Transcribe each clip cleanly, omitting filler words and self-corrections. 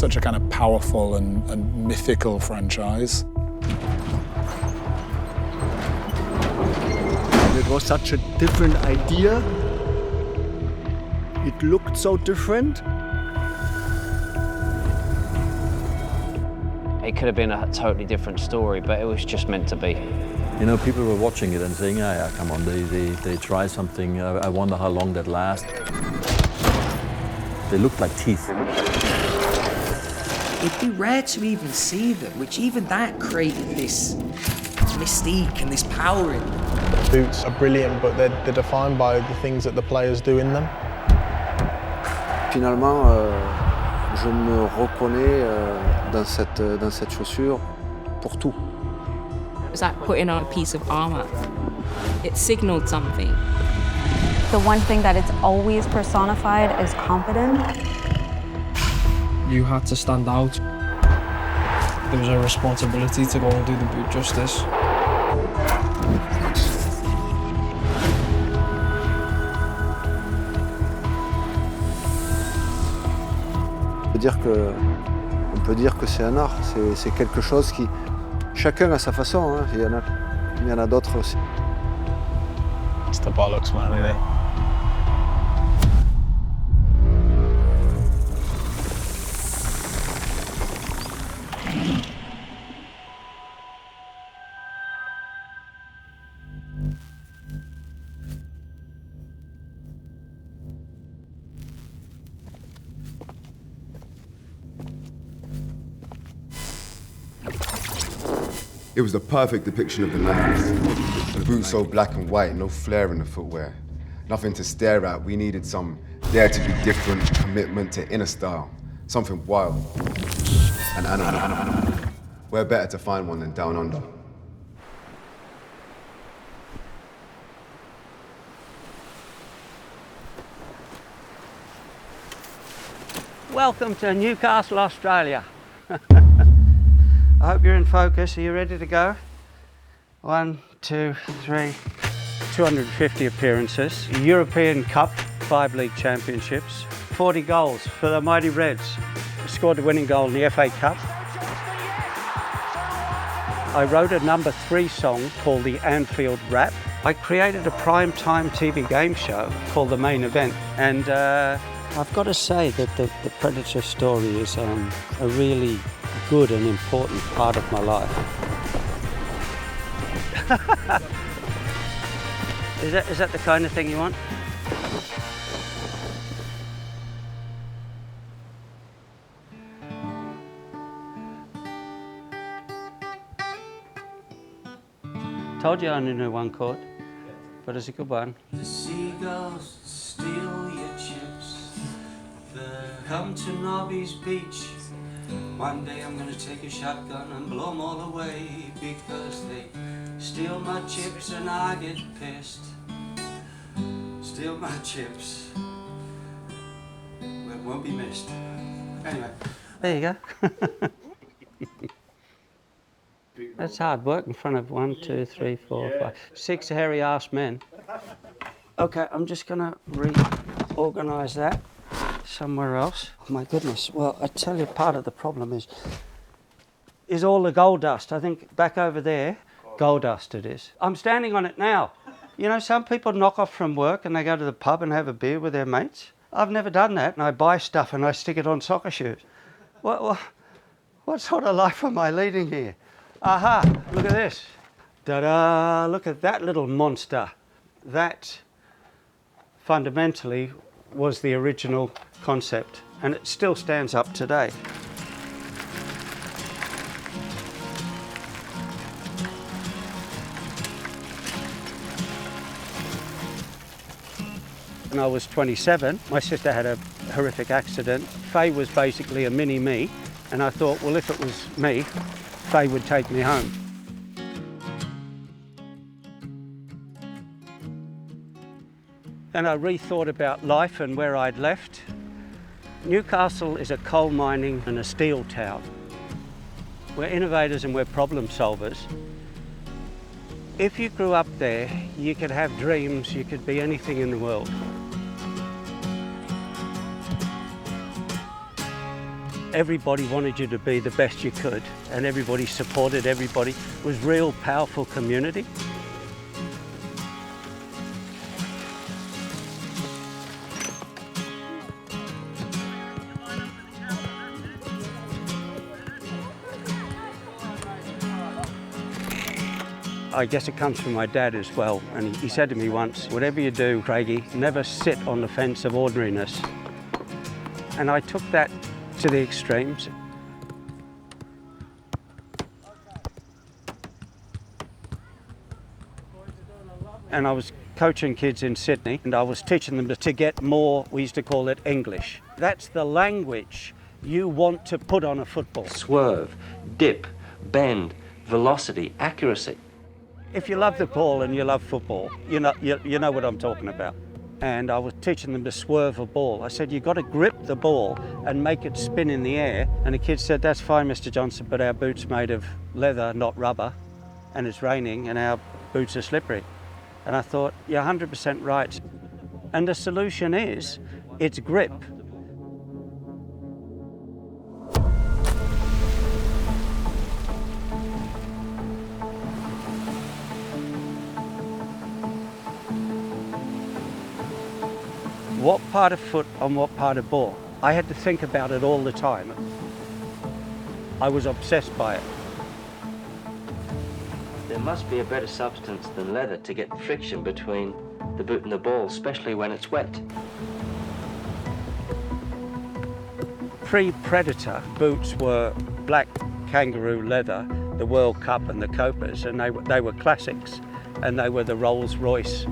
such a kind of powerful and mythical franchise. It was such a different idea. It looked so different. It could have been a totally different story, but it was just meant to be. You know, people were watching it and saying, yeah, come on, they try something. I wonder how long that lasts. They looked like teeth. It'd be rare to even see them, which even that created this mystique and this power in them. The boots are brilliant, but they're defined by the things that the players do in them. Finalement, je me reconnais dans cette chaussure pour tout. It was like putting on a piece of armor. It signaled something. The one thing that it's always personified is confidence. You had to stand out. There was a responsibility to go and do the boot justice. On peut dire que c'est un art, c'est quelque chose qui... Chacun a sa façon, hein. Il y en a d'autres aussi. It's the bollocks, man, isn't it? It was the perfect depiction of the 90s. The boots so black and white, no flair in the footwear. Nothing to stare at. We needed some dare to be different, commitment to inner style. Something wild and animal. Where better to find one than down under? Welcome to Newcastle, Australia. I hope you're in focus. Are you ready to go? 1, 2, 3, 250 appearances. European Cup, 5 league championships, 40 goals for the mighty Reds. Scored the winning goal in the FA Cup. I wrote a number 3 song called the Anfield Rap. I created a prime-time TV game show called The Main Event. And I've got to say that the Predator story is a really good and important part of my life. Is that the kind of thing you want? Told you I only knew one chord, but it's a good one. The seagulls steal your chips. They come to Nobby's beach. One day I'm gonna take a shotgun and blow them all away because they steal my chips and I get pissed. Steal my chips. It won't be missed. Anyway. There you go. That's hard work in front of 1, 2, 3, 4, 5, 6 hairy-ass men. Okay, I'm just gonna reorganise that somewhere else. Oh my goodness, well, I tell you, part of the problem is all the gold dust. I think back over there, gold dust it is. I'm standing on it now. You know, some people knock off from work and they go to the pub and have a beer with their mates. I've never done that, and I buy stuff and I stick it on soccer shoes. What sort of life am I leading here? Aha, look at this. Ta-da, look at that little monster. That fundamentally was the original concept, and it still stands up today. When I was 27, my sister had a horrific accident. Faye was basically a mini me, and I thought, well, if it was me, Faye would take me home. And I rethought about life and where I'd left. Newcastle is a coal mining and a steel town. We're innovators and we're problem solvers. If you grew up there, you could have dreams, you could be anything in the world. Everybody wanted you to be the best you could, and everybody supported everybody. It was real powerful community. I guess it comes from my dad as well, and he said to me once, whatever you do, Craigie, never sit on the fence of ordinariness. And I took that to the extremes. And I was coaching kids in Sydney, and I was teaching them to get more, we used to call it English. That's the language you want to put on a football. Swerve, dip, bend, velocity, accuracy. If you love the ball and you love football, you know what I'm talking about. And I was teaching them to swerve a ball. I said, you've got to grip the ball and make it spin in the air. And the kid said, that's fine, Mr. Johnston, but our boots made of leather, not rubber, and it's raining and our boots are slippery. And I thought, you're 100% right. And the solution is, it's grip. What part of foot on what part of ball? I had to think about it all the time. I was obsessed by it. There must be a better substance than leather to get friction between the boot and the ball, especially when it's wet. Pre-Predator boots were black kangaroo leather, the World Cup and the Copas, and they were classics, and they were the Rolls-Royce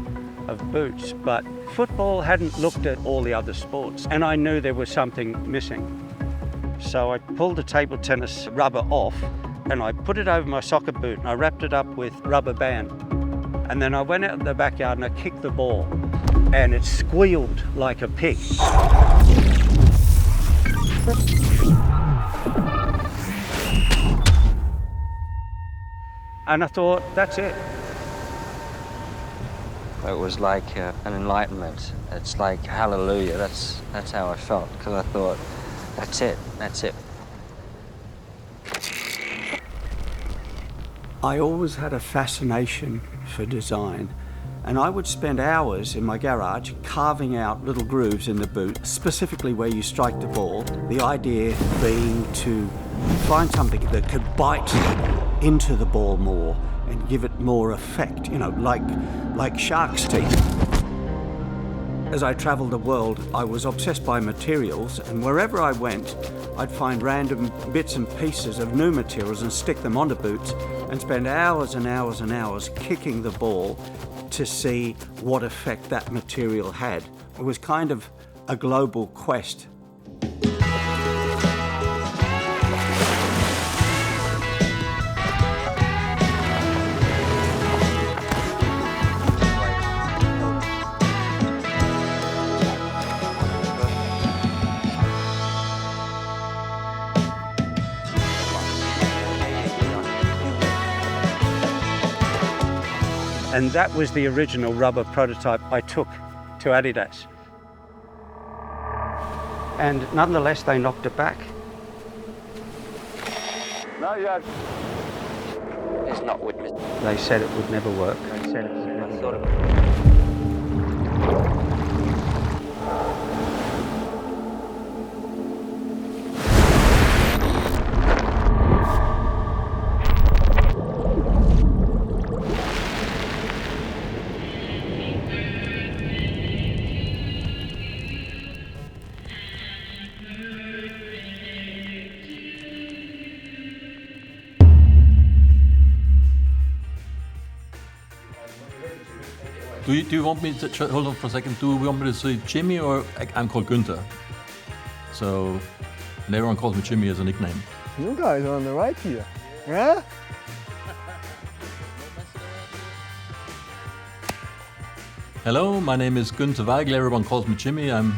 of boots. But football hadn't looked at all the other sports, and I knew there was something missing. So I pulled the table tennis rubber off, and I put it over my soccer boot, and I wrapped it up with rubber band. And then I went out in the backyard and I kicked the ball, and it squealed like a pig. And I thought, that's it. It was like an enlightenment. It's like hallelujah. That's how I felt, because I thought, that's it. I always had a fascination for design, and I would spend hours in my garage carving out little grooves in the boot, specifically where you strike the ball. The idea being to find something that could bite into the ball more and give it more effect, you know, like shark's teeth. As I traveled the world, I was obsessed by materials, and wherever I went, I'd find random bits and pieces of new materials and stick them onto boots and spend hours and hours and hours kicking the ball to see what effect that material had. It was kind of a global quest. And that was the original rubber prototype I took to Adidas. And nonetheless, they knocked it back. It's not witness. They said it would never work. They said it would never work. Do you want me to, hold on for a second, do you want me to say Jimmy, or I'm called Günther? So, and everyone calls me Jimmy as a nickname. You guys are on the right here, yeah? Hello, my name is Günther Weigel, everyone calls me Jimmy. I'm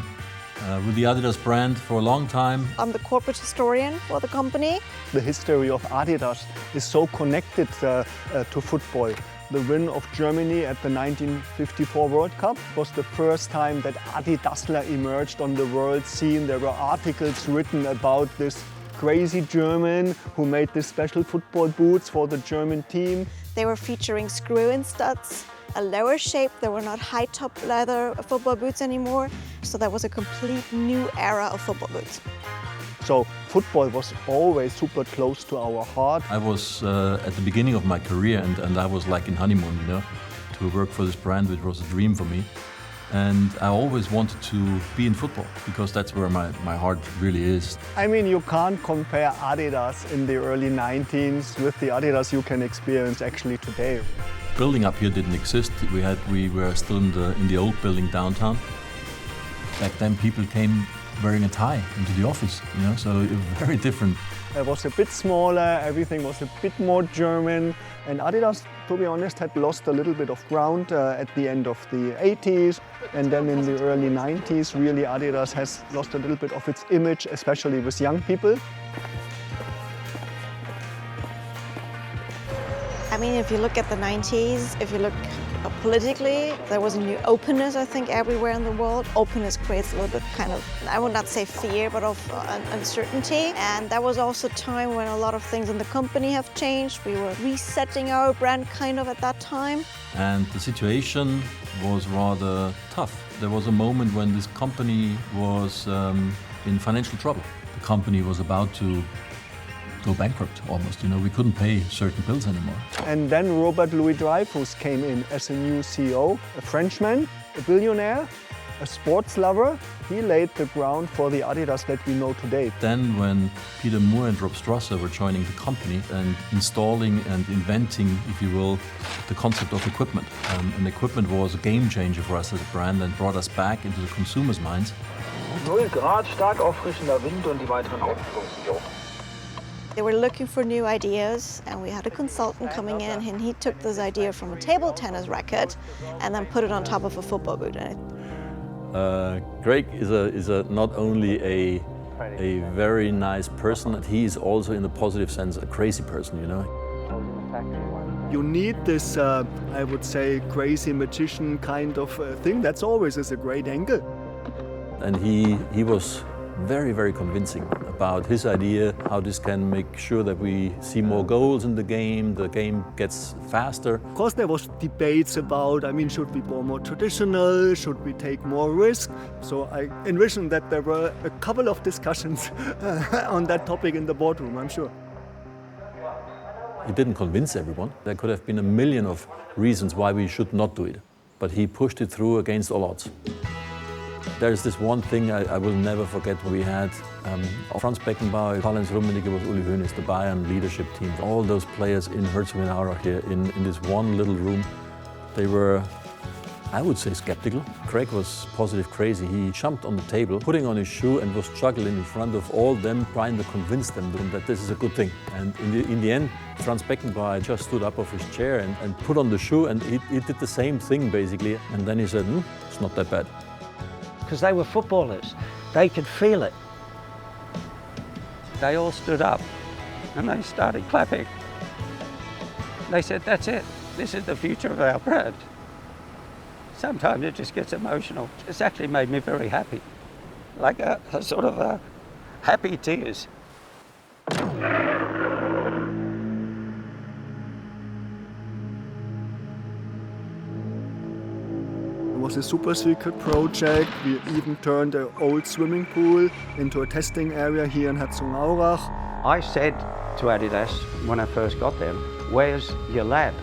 with the Adidas brand for a long time. I'm the corporate historian for the company. The history of Adidas is so connected to football. The win of Germany at the 1954 World Cup was the first time that Adidasler emerged on the world scene. There were articles written about this crazy German who made these special football boots for the German team. They were featuring screw-in studs, a lower shape. They were not high-top leather football boots anymore. So that was a complete new era of football boots. So football was always super close to our heart. I was at the beginning of my career and I was like in honeymoon, you know, to work for this brand, which was a dream for me. And I always wanted to be in football because that's where my heart really is. I mean, you can't compare Adidas in the early 19s with the Adidas you can experience actually today. Building up here didn't exist. We were still in the old building downtown. Back then people came wearing a tie into the office, you know, so it was very different. It was a bit smaller, everything was a bit more German, and Adidas, to be honest, had lost a little bit of ground at the end of the 80s, and then in the early 90s, really Adidas has lost a little bit of its image, especially with young people. I mean, if you look at the 90s, if you look politically, there was a new openness, I think, everywhere in the world. Openness creates a little bit kind of, I would not say fear, but of uncertainty. And that was also a time when a lot of things in the company have changed. We were resetting our brand kind of at that time. And the situation was rather tough. There was a moment when this company was in financial trouble. The company was about to go bankrupt almost, you know, we couldn't pay certain bills anymore. And then Robert Louis Dreyfus came in as a new CEO, a Frenchman, a billionaire, a sports lover. He laid the ground for the Adidas that we know today. Then when Peter Moore and Rob Strasser were joining the company and installing and inventing, if you will, the concept of equipment. And equipment was a game changer for us as a brand and brought us back into the consumers' minds. 0 Grad, stark auffrischender Wind und die weiteren Ausführungen. They were looking for new ideas, and we had a consultant coming in, and he took this idea from a table tennis racket and then put it on top of a football boot. Craig is not only a very nice person, he is also, in the positive sense, a crazy person, you know. You need this, I would say, crazy magician kind of thing. That's always is a great angle. And he was very, very convincing about his idea, how this can make sure that we see more goals in the game gets faster. Of course there was debates about, I mean, should we go more traditional, should we take more risk? So I envision that there were a couple of discussions on that topic in the boardroom, I'm sure. He didn't convince everyone. There could have been a million of reasons why we should not do it, but he pushed it through against all odds. There's this one thing I will never forget. We had Franz Beckenbauer, Karl-Heinz Rummenigge, was Uli Hoeneß, the Bayern leadership team. All those players in Herzogenaurach here in this one little room, they were, I would say, skeptical. Craig was positive crazy. He jumped on the table, putting on his shoe and was juggling in front of all them, trying to convince them that this is a good thing. And in the end, Franz Beckenbauer just stood up off his chair and put on the shoe, and he did the same thing basically. And then he said, it's not that bad. Because they were footballers, they could feel it. They all stood up and they started clapping. They said, that's it, this is the future of our brand. Sometimes it just gets emotional. It's actually made me very happy, like a sort of a happy tears. It was a super secret project. We even turned an old swimming pool into a testing area here in Herzogenaurach. I said to Adidas when I first got them, where's your lab?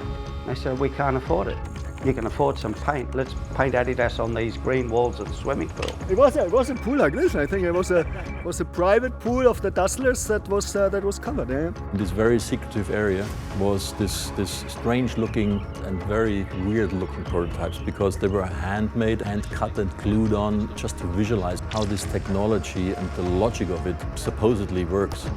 They said, we can't afford it. You can afford some paint. Let's paint Adidas on these green walls of the swimming pool. It was a pool like this. I think it was a private pool of the Dazzlers that was covered. Yeah. This very secretive area was this strange-looking and very weird-looking prototypes because they were handmade, hand-cut and glued on just to visualize how this technology and the logic of it supposedly works.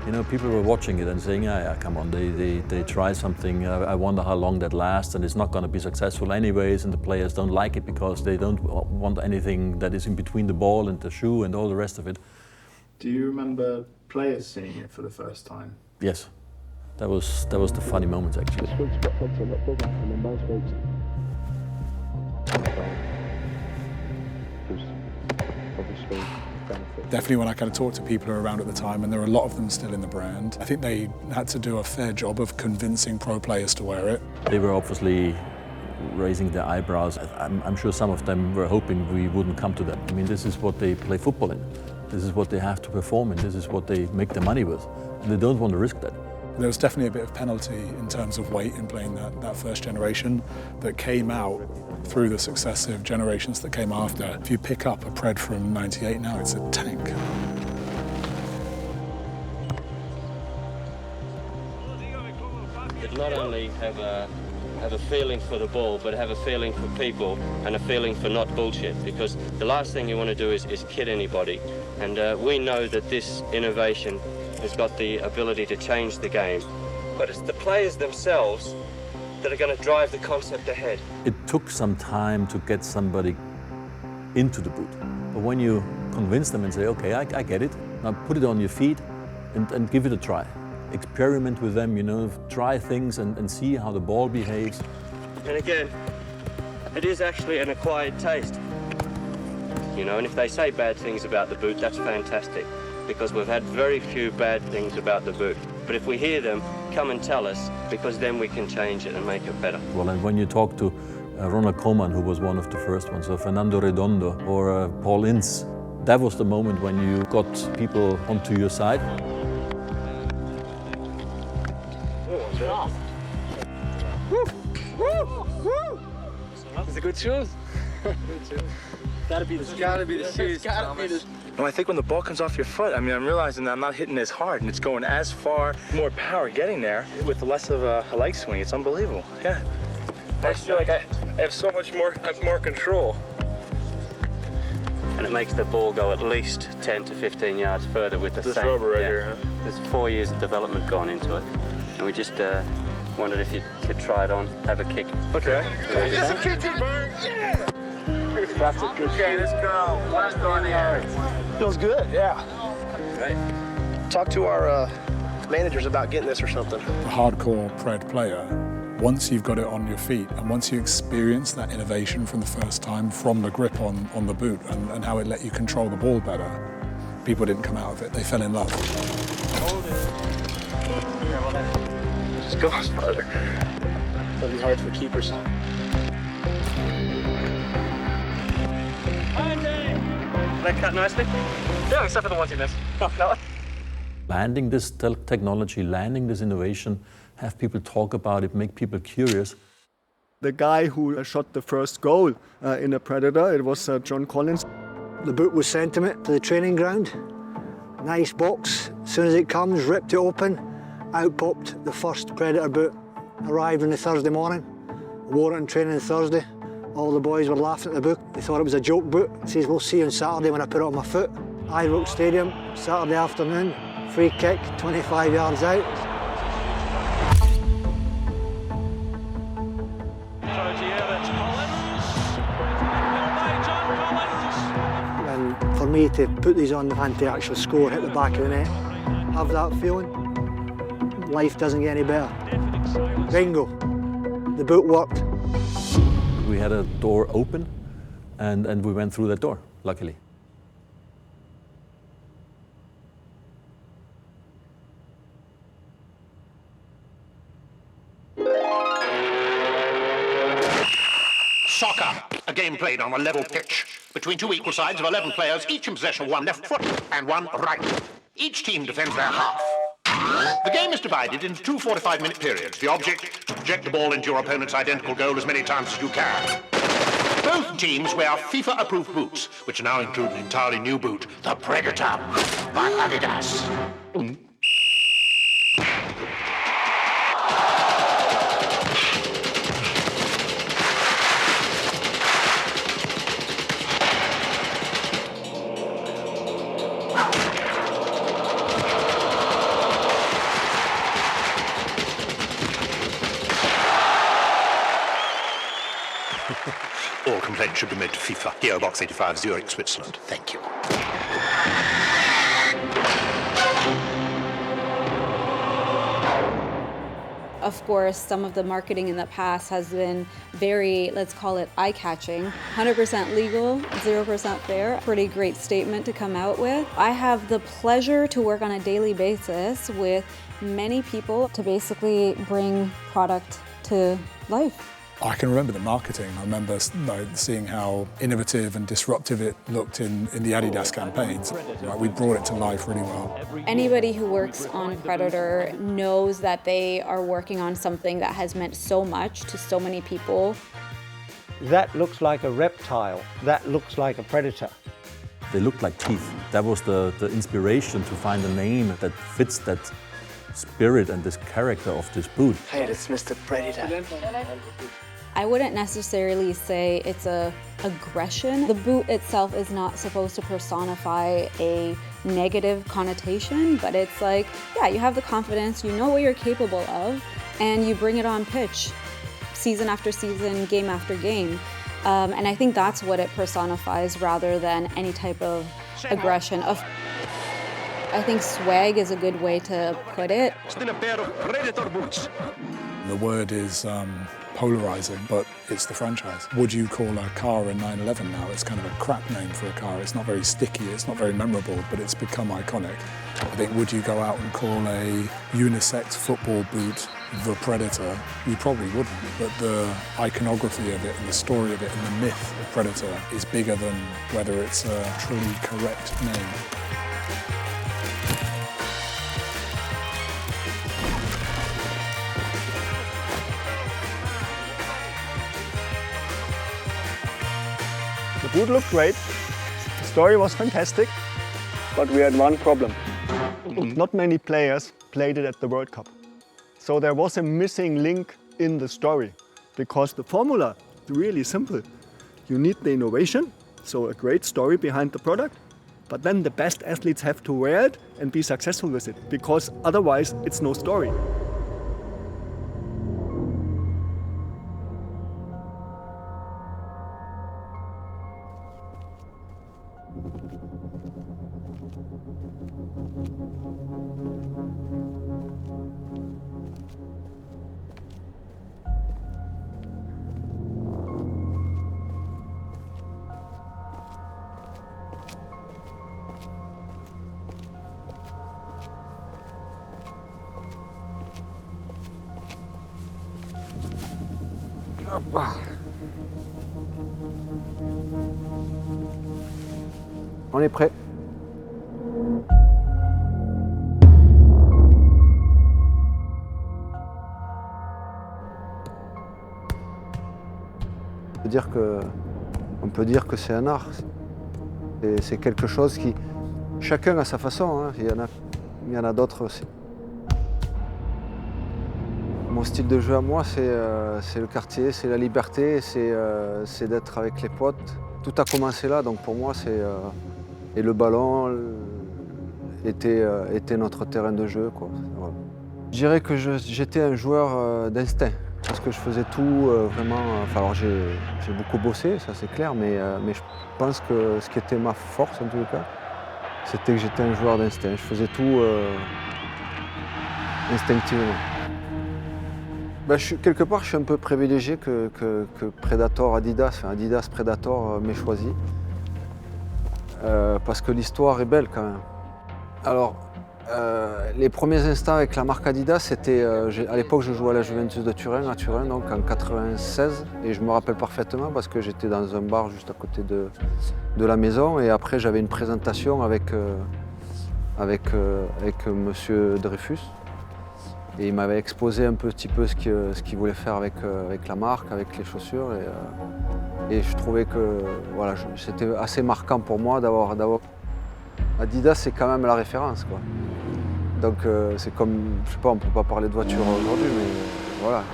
You know, people were watching it and saying, yeah, come on, they try something, I wonder how long that lasts, and it's not going to be successful anyways, and the players don't like it because they don't want anything that is in between the ball and the shoe and all the rest of it. Do you remember players seeing it for the first time? Yes, that was the funny moments actually. benefit. Definitely when I kind of talked to people who were around at the time, and there were a lot of them still in the brand, I think they had to do a fair job of convincing pro players to wear it. They were obviously raising their eyebrows. I'm sure some of them were hoping we wouldn't come to that. I mean, this is what they play football in. This is what they have to perform in. This is what they make their money with. And they don't want to risk that. There was definitely a bit of penalty in terms of weight in playing that first generation that came out through the successive generations that came after. If you pick up a Pred from '98 now, it's a tank. It not only have a feeling for the ball, but have a feeling for people and a feeling for not bullshit, because the last thing you want to do is kid anybody. And we know that this innovation has got the ability to change the game, but it's the players themselves that are going to drive the concept ahead. It took some time to get somebody into the boot. But when you convince them and say, okay, I get it, now put it on your feet and give it a try. Experiment with them, you know, try things and see how the ball behaves. And again, it is actually an acquired taste. You know, and if they say bad things about the boot, that's fantastic, because we've had very few bad things about the boot. But if we hear them, come and tell us, because then we can change it and make it better. Well, and when you talk to Ronald Koeman, who was one of the first ones, or Fernando Redondo, or Paul Ince, that was the moment when you got people onto your side. Is it good shoes? Good shoes. Gotta be the shoes. Gotta be the shoes. No, I think when the ball comes off your foot, I mean, I'm realizing that I'm not hitting as hard and it's going as far, more power getting there with less of a leg swing. It's unbelievable. Yeah. I just feel like I have so much more control. And it makes the ball go at least 10 to 15 yards further with the this same. rubber right here, huh? There's 4 years of development gone into it. And we just wondered if you could try it on, have a kick. Okay. Just a kick it, Burn. Yeah! That's a good okay, let's go. Last on the air. Feels good, yeah. Right. Talk to our managers about getting this or something. A hardcore Pred player, once you've got it on your feet and once you experience that innovation from the first time, from the grip on the boot and how it let you control the ball better, people didn't come out of it. They fell in love. Hold it. Just go farther. It'll be hard for keepers. That cut nicely? Yeah, except for the ones you missed. No. Landing this technology, landing this innovation, have people talk about it, make people curious. The guy who shot the first goal in a Predator, it was John Collins. The boot was sent to me to the training ground. Nice box. As soon as it comes, ripped it open. Out popped the first Predator boot. Arrived on the Thursday morning. Wore it in training Thursday. All the boys were laughing at the boot. They thought it was a joke boot. He says, we'll see you on Saturday when I put it on my foot. Ibrox Stadium, Saturday afternoon. Free kick, 25 yards out. And for me to put these on and to actually score, hit the back of the net, have that feeling, life doesn't get any better. Bingo, the boot worked. We had a door open and we went through that door, luckily. Soccer, a game played on a level pitch between two equal sides of 11 players, each in possession of one left foot and one right. Each team defends their half. The game is divided into two 45-minute periods. The object, to project the ball into your opponent's identical goal as many times as you can. Both teams wear FIFA-approved boots, which now include an entirely new boot, the Predator by Adidas. All complaints should be made to FIFA, PO Box 85, Zurich, Switzerland. Thank you. Of course, some of the marketing in the past has been very, let's call it eye-catching. 100% legal, 0% fair. Pretty great statement to come out with. I have the pleasure to work on a daily basis with many people to basically bring product to life. I can remember the marketing. I remember seeing how innovative and disruptive it looked in the Adidas campaigns. We brought it to life really well. Anybody who works on Predator knows that they are working on something that has meant so much to so many people. That looks like a reptile. That looks like a predator. They looked like teeth. That was the inspiration to find a name that fits that spirit and this character of this boot. Hey, it's Mr. Predator. I wouldn't necessarily say it's a aggression. The boot itself is not supposed to personify a negative connotation, but it's like, yeah, you have the confidence, you know what you're capable of, and you bring it on pitch, season after season, game after game. And I think that's what it personifies rather than any type of aggression. I think swag is a good way to put it. Still a pair of Predator boots. The word is polarizing, but it's the franchise. Would you call a car a 911 now? It's kind of a crap name for a car. It's not very sticky, it's not very memorable, but it's become iconic. I think, would you go out and call a unisex football boot the Predator? You probably wouldn't, but the iconography of it and the story of it and the myth of Predator is bigger than whether it's a truly correct name. The boot looked great, the story was fantastic, but we had one problem. Not many players played it at the World Cup. So there was a missing link in the story, because the formula is really simple. You need the innovation, so a great story behind the product, but then the best athletes have to wear it and be successful with it, because otherwise it's no story. On est prêt. On peut dire que c'est un art. C'est quelque chose qui... Chacun a sa façon, hein. Il y en a d'autres aussi. Mon style de jeu à moi, c'est le quartier, c'est la liberté, c'est d'être avec les potes. Tout a commencé là, donc pour moi, et le ballon était notre terrain de jeu, quoi. Voilà. Je dirais que j'étais un joueur d'instinct, parce que je faisais tout vraiment... Enfin, alors j'ai beaucoup bossé, ça c'est clair, mais je pense que ce qui était ma force, en tout cas, c'était que j'étais un joueur d'instinct. Je faisais tout instinctivement. Quelque part, je suis un peu privilégié que Predator Adidas, enfin Adidas Predator m'ait choisi. Parce que l'histoire est belle quand même. Alors, les premiers instants avec la marque Adidas, c'était... à l'époque, je jouais à la Juventus de Turin, à Turin, donc en 96. Et je me rappelle parfaitement parce que j'étais dans un bar juste à côté de la maison. Et après, j'avais une présentation avec monsieur Dreyfus. Et il m'avait exposé un petit peu ce qu'il voulait faire avec la marque, avec les chaussures. Et je trouvais que voilà, c'était assez marquant pour moi d'avoir... Adidas, c'est quand même la référence, quoi. Donc c'est comme, je sais pas, on peut pas parler de voiture aujourd'hui, mais voilà,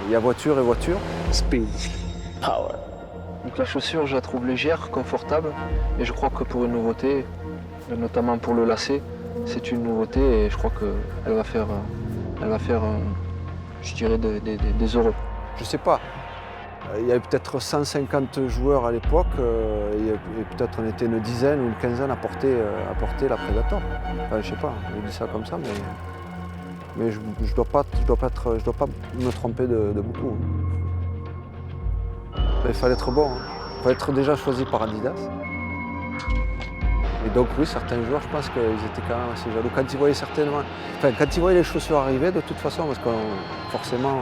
il y a voiture et voiture. Speed, power. Donc la chaussure, je la trouve légère, confortable. Et je crois que pour une nouveauté, notamment pour le lacet, c'est une nouveauté et je crois qu'elle va faire, je dirais, des heureux. Je sais pas, il y avait peut-être 150 joueurs à l'époque et peut-être on était une dizaine ou une quinzaine à porter la Predator. Enfin, je sais pas, je dis ça comme ça, Mais je ne dois pas me tromper de beaucoup. Il fallait être bon, il fallait être déjà choisi par Adidas. Et donc oui, certains joueurs, je pense qu'ils étaient quand même assez jaloux. Quand ils voyaient quand ils voyaient les chaussures arriver, de toute façon, parce que forcément,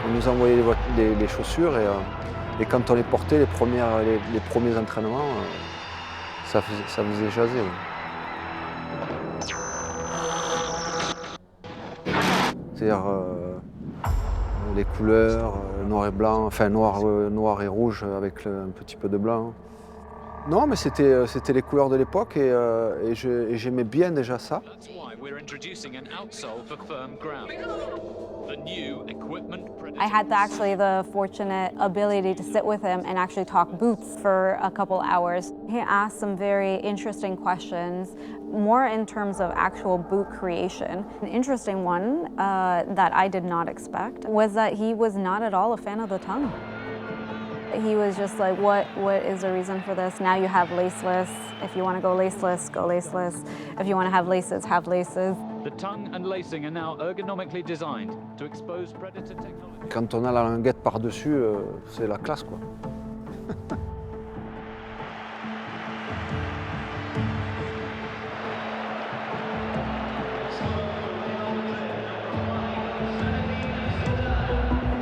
on nous envoyait les chaussures et quand on les portait, les premiers entraînements, ça faisait jaser. C'est-à-dire les couleurs, noir et blanc, enfin noir et rouge avec un petit peu de blanc. Non, mais c'était les couleurs de l'époque et j'aimais bien déjà ça. I had actually the fortunate ability to sit with him and actually talk boots for a couple hours. He asked some very interesting questions, more in terms of actual boot creation. An interesting one that I did not expect was that he was not at all a fan of the tongue. He was just like, what is the reason for this? Now you have laceless. If you want to go laceless, go laceless. If you want to have laces, have laces. The tongue and lacing are now ergonomically designed to expose predator technology. Quand on a la languette par-dessus, c'est la classe, quoi.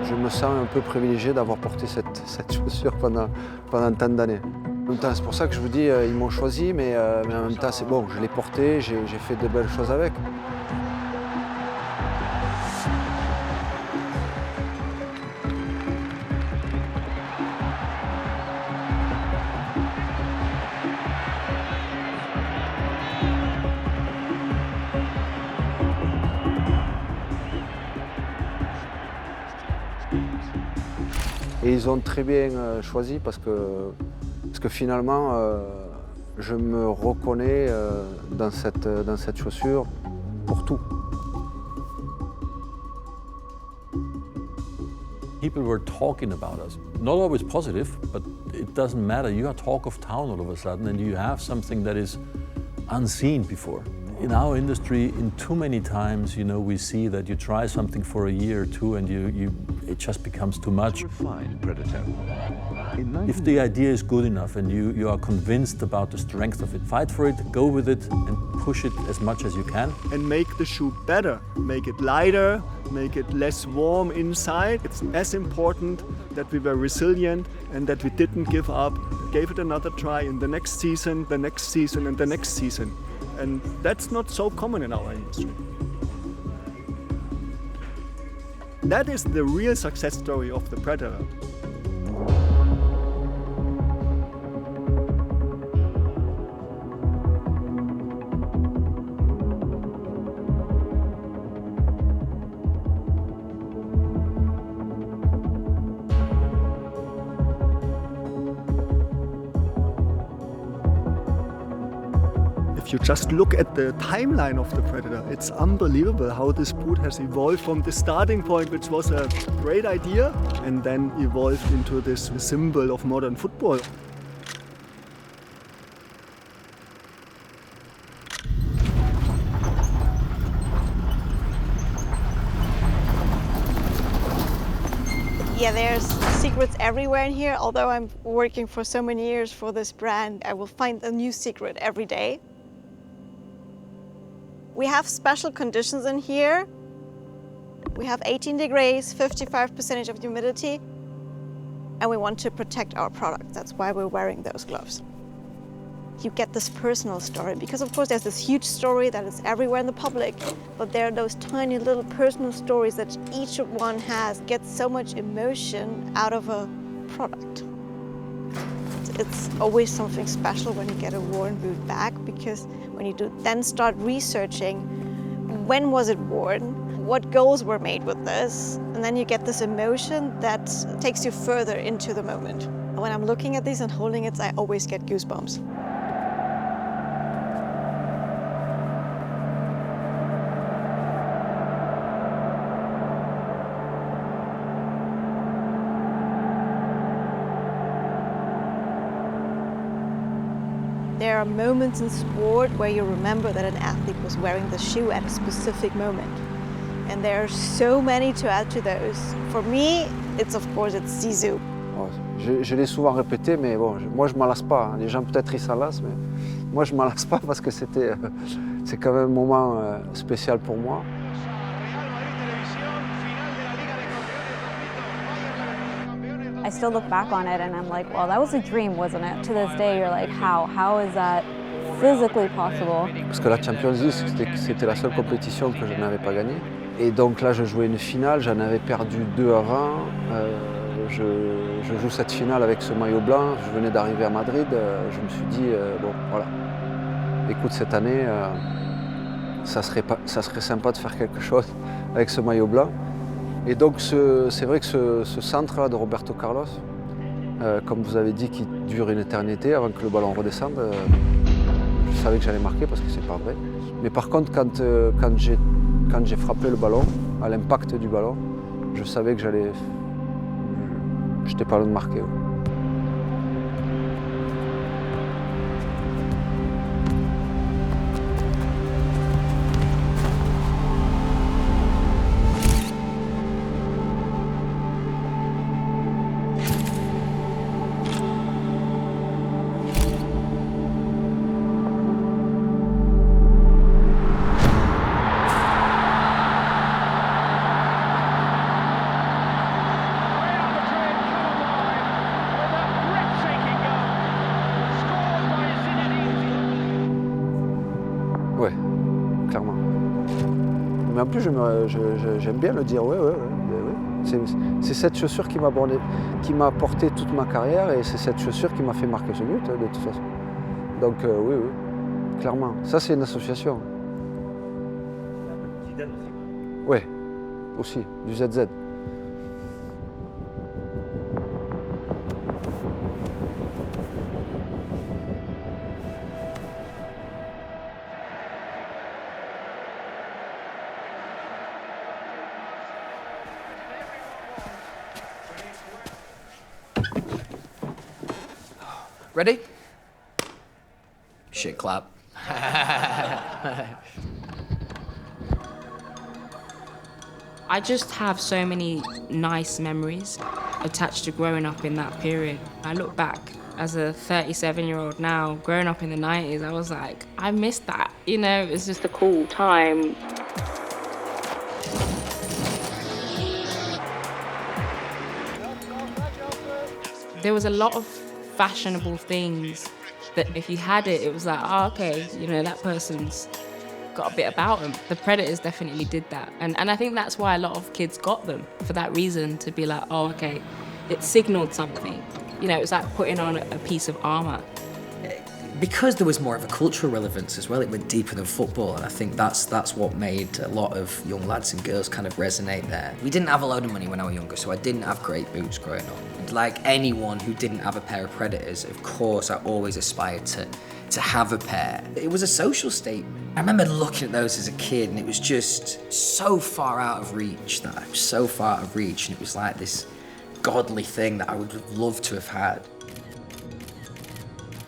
Je me sens un peu privilégié d'avoir porté cette chaussure pendant tant d'années. En même temps, c'est pour ça que je vous dis, ils m'ont choisi, mais en même temps, c'est bon, je l'ai porté, j'ai fait de belles choses avec. Et ils ont très bien choisi parce que finalement, je me reconnais dans cette chaussure pour tout. People were talking about us. Not always positive, but it doesn't matter. You are talk of town all of a sudden and you have something that is unseen before. In our industry, in too many times, we see that you try something for a year or two and it just becomes too much. Refined predator. If the idea is good enough and you are convinced about the strength of it, fight for it, go with it and push it as much as you can. And make the shoe better, make it lighter, make it less warm inside. It's as important that we were resilient and that we didn't give up, gave it another try in the next season, the next season and the next season. And that's not so common in our industry. That is the real success story of the Predator. If you just look at the timeline of the Predator, it's unbelievable how this boot has evolved from the starting point, which was a great idea, and then evolved into this symbol of modern football. Yeah, there's secrets everywhere in here. Although I'm working for so many years for this brand, I will find a new secret every day. We have special conditions in here. We have 18 degrees, 55% of humidity, and we want to protect our product. That's why we're wearing those gloves. You get this personal story, because of course there's this huge story that is everywhere in the public, but there are those tiny little personal stories that each one has, gets so much emotion out of a product. It's always something special when you get a worn boot back, because when you then start researching when was it worn, what goals were made with this, and then you get this emotion that takes you further into the moment. When I'm looking at these and holding it, I always get goosebumps. There are moments in sport where you remember that an athlete was wearing the shoe at a specific moment. And there are so many to add to those. For me, it's Zizou. Je l'ai souvent répété, mais bon, moi je m'en lasse pas. Les gens peut-être ils s'en lassent, mais moi je m'en lasse pas parce que c'est quand même un moment spécial pour moi. I still look back on it and I'm like, well, that was a dream, wasn't it? To this day, you're like, how is that physically possible? Parce que la Champions League, c'était la seule compétition que je n'avais pas gagnée. Et donc là, je jouais une finale, j'en avais perdu 2 avant. Je joue cette finale avec ce maillot blanc. Je venais d'arriver à Madrid. Je me suis dit, bon, voilà. Écoute, cette année, ça serait sympa de faire quelque chose avec ce maillot blanc. Et donc, c'est vrai que ce centre-là de Roberto Carlos, comme vous avez dit, qui dure une éternité avant que le ballon redescende, je savais que j'allais marquer parce que c'est pas vrai. Mais par contre, quand j'ai frappé le ballon, à l'impact du ballon, je savais que j'étais pas loin de marquer. Ouais. Ouais, clairement. Mais en plus, j'aime bien le dire, ouais. C'est cette chaussure qui m'a porté toute ma carrière et c'est cette chaussure qui m'a fait marquer ce but, de toute façon. Donc oui, clairement. Ça, c'est une association. Zidane aussi. Ouais, aussi, du ZZ. Ready? Shit clap. I just have so many nice memories attached to growing up in that period. I look back as a 37-year-old now, growing up in the 90s, I was like, I missed that. You know, it's just a cool time. There was a lot of fashionable things that if you had it, it was like, oh, okay, you know, that person's got a bit about them. The Predators definitely did that. And I think that's why a lot of kids got them, for that reason, to be like, oh, okay, it signaled something. You know, it was like putting on a piece of armour. Because there was more of a cultural relevance as well, it went deeper than football, and I think that's what made a lot of young lads and girls kind of resonate there. We didn't have a load of money when I was younger, so I didn't have great boots growing up. Like anyone who didn't have a pair of Predators, of course, I always aspired to have a pair. It was a social statement. I remember looking at those as a kid, and it was just so far out of reach, and it was like this godly thing that I would have loved to have had.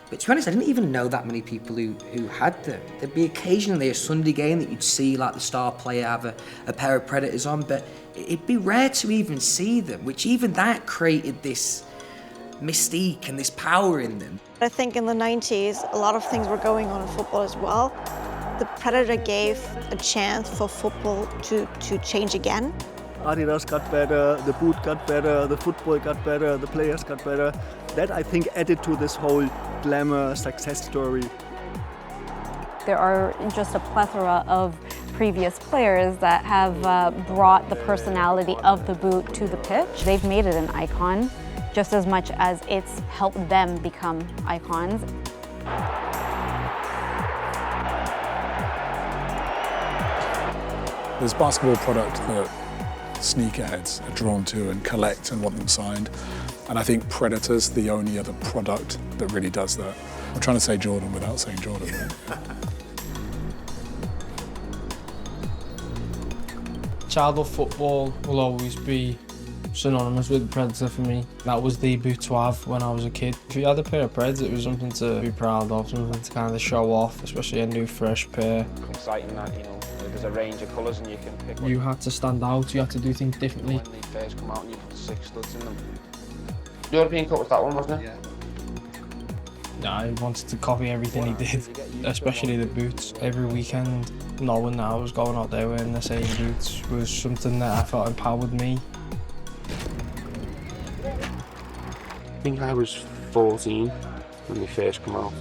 But to be honest, I didn't even know that many people who had them. There'd be occasionally a Sunday game that you'd see like the star player have a pair of Predators on, but it'd be rare to even see them, which even that created this mystique and this power in them. I think in the 90s, a lot of things were going on in football as well. The Predator gave a chance for football to change again. Adidas got better, the boot got better, the football got better, the players got better. That, I think, added to this whole glamour success story. There are just a plethora of previous players that have brought the personality of the boot to the pitch. They've made it an icon just as much as it's helped them become icons. There's basketball product that sneakerheads are drawn to and collect and want them signed. And I think Predator's the only other product that really does that. I'm trying to say Jordan without saying Jordan. Childhood football will always be synonymous with Predator for me. That was the boot to have when I was a kid. If you had a pair of Preds, it was something to be proud of, something to kind of show off, especially a new fresh pair. Exciting that, you know, there's a range of colours and you can pick You had to stand out, you had to do things differently. When they first come out and you put 6 studs in them. The European Cup was that one, wasn't it? Yeah. I wanted to copy everything he did, especially the boots. Every weekend, knowing that I was going out there wearing the same boots was something that I felt empowered me. I think I was 14 when they first come out.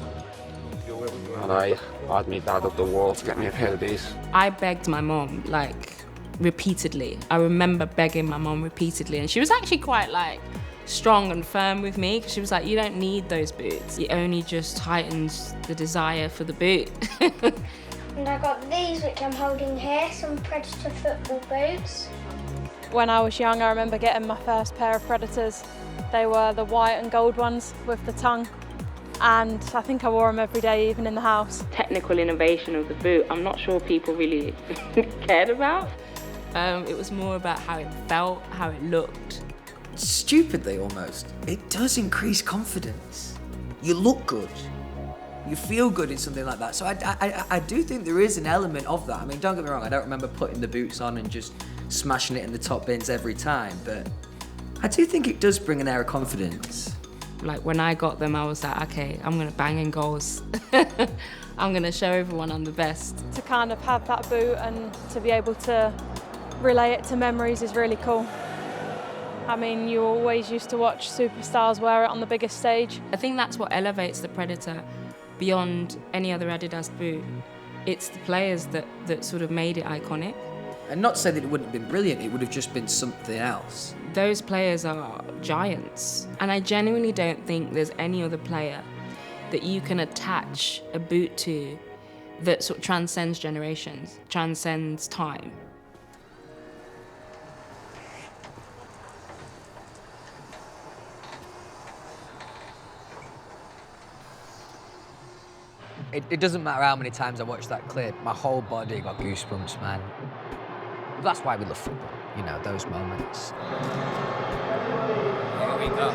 And I had my dad up the wall to get me a pair of these. I begged my mom, like, repeatedly. I remember begging my mom repeatedly, and she was actually quite, like, strong and firm with me, because she was like, you don't need those boots. It only just heightens the desire for the boot. And I got these, which I'm holding here, some Predator football boots. When I was young, I remember getting my first pair of Predators. They were the white and gold ones with the tongue. And I think I wore them every day, even in the house. Technical innovation of the boot, I'm not sure people really cared about. It was more about how it felt, how it looked. Stupidly almost, it does increase confidence. You look good. You feel good in something like that. So I do think there is an element of that. I mean, don't get me wrong, I don't remember putting the boots on and just smashing it in the top bins every time, but I do think it does bring an air of confidence. Like when I got them, I was like, okay, I'm gonna bang in goals. I'm gonna show everyone I'm the best. To kind of have that boot and to be able to relay it to memories is really cool. I mean, you always used to watch superstars wear it on the biggest stage. I think that's what elevates the Predator beyond any other Adidas boot. It's the players that sort of made it iconic. And not to say that it wouldn't have been brilliant, it would have just been something else. Those players are giants. And I genuinely don't think there's any other player that you can attach a boot to that sort of transcends generations, transcends time. It doesn't matter how many times I watch that clip, my whole body got goosebumps, man. That's why we love football, you know, those moments. Here we go.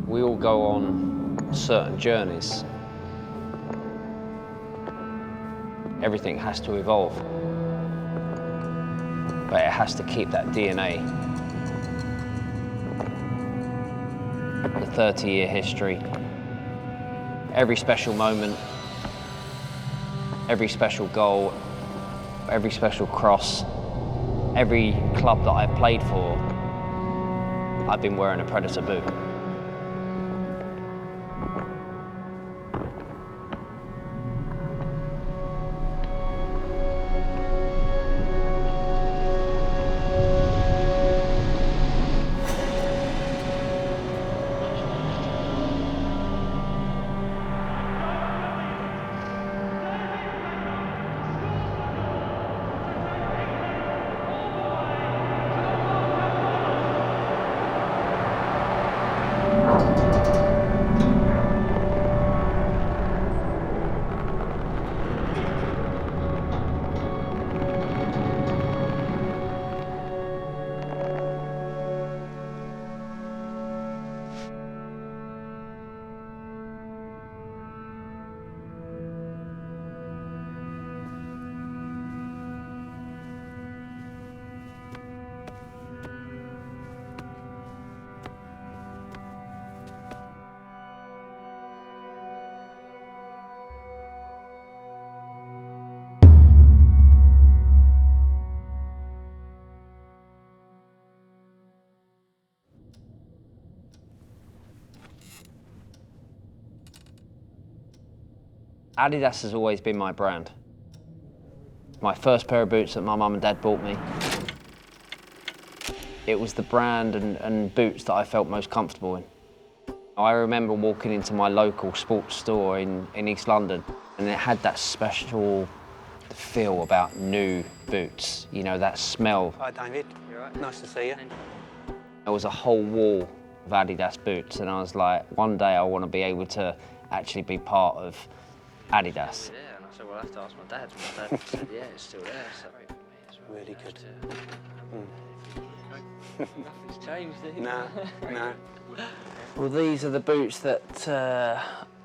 We all go on certain journeys. Everything has to evolve, but it has to keep that DNA. The 30-year history, every special moment, every special goal, every special cross, every club that I've played for, I've been wearing a Predator boot. Adidas has always been my brand. My first pair of boots that my mum and dad bought me. It was the brand and boots that I felt most comfortable in. I remember walking into my local sports store in East London, and it had that special feel about new boots, you know, that smell. Hi, David. You all right? Nice to see you. There was a whole wall of Adidas boots, and I was like, one day I want to be able to actually be part of Adidas. Yeah, and I said, well, I have to ask my dad. My dad said, yeah, it's still there. So. Really good. Nothing's changed, is it? No, no. Well, these are the boots that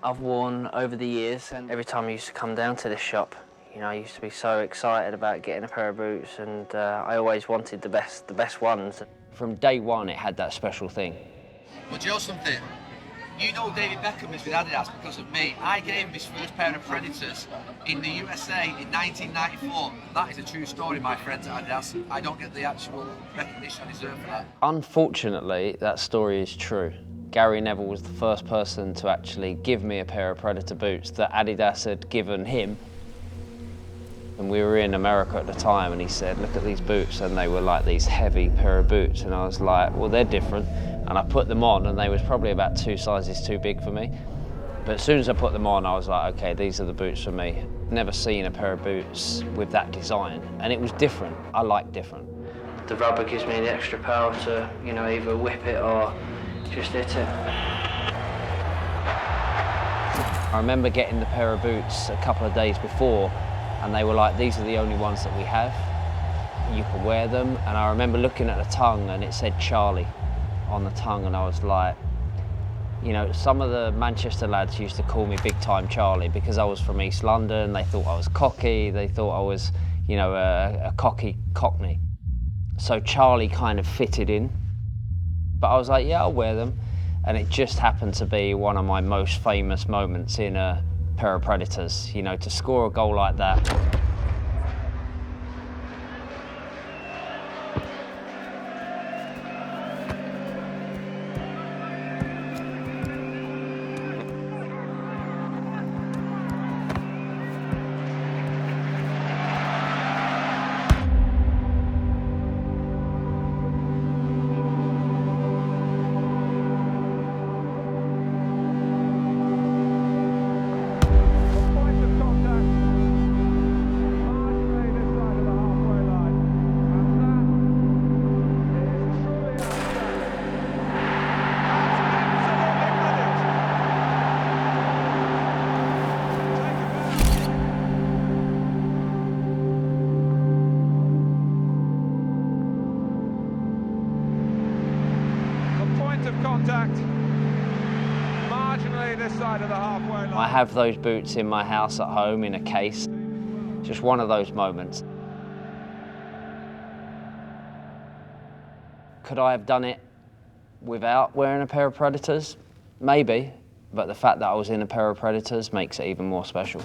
I've worn over the years, and every time I used to come down to this shop, you know, I used to be so excited about getting a pair of boots, and I always wanted the best ones. From day one, it had that special thing. Well, do you know something? You know David Beckham is with Adidas because of me. I gave him his first pair of Predators in the USA in 1994. That is a true story, my friends at Adidas. I don't get the actual recognition I deserve for that. Unfortunately, that story is true. Gary Neville was the first person to actually give me a pair of Predator boots that Adidas had given him. And we were in America at the time, and he said, look at these boots, and they were like these heavy pair of boots, and I was like, well, they're different. And I put them on, and they was probably about 2 sizes too big for me. But as soon as I put them on, I was like, okay, these are the boots for me. Never seen a pair of boots with that design, and it was different. I like different. The rubber gives me the extra power to, you know, either whip it or just hit it. I remember getting the pair of boots a couple of days before, and they were like, these are the only ones that we have. You can wear them. And I remember looking at the tongue, and it said Charlie on the tongue, and I was like, you know, some of the Manchester lads used to call me Big Time Charlie because I was from East London. They thought I was cocky. They thought I was, you know, a cocky Cockney. So Charlie kind of fitted in. But I was like, yeah, I'll wear them. And it just happened to be one of my most famous moments in a pair of Predators, you know, to score a goal like that. I have those boots in my house at home in a case. Just one of those moments. Could I have done it without wearing a pair of Predators? Maybe, but the fact that I was in a pair of Predators makes it even more special.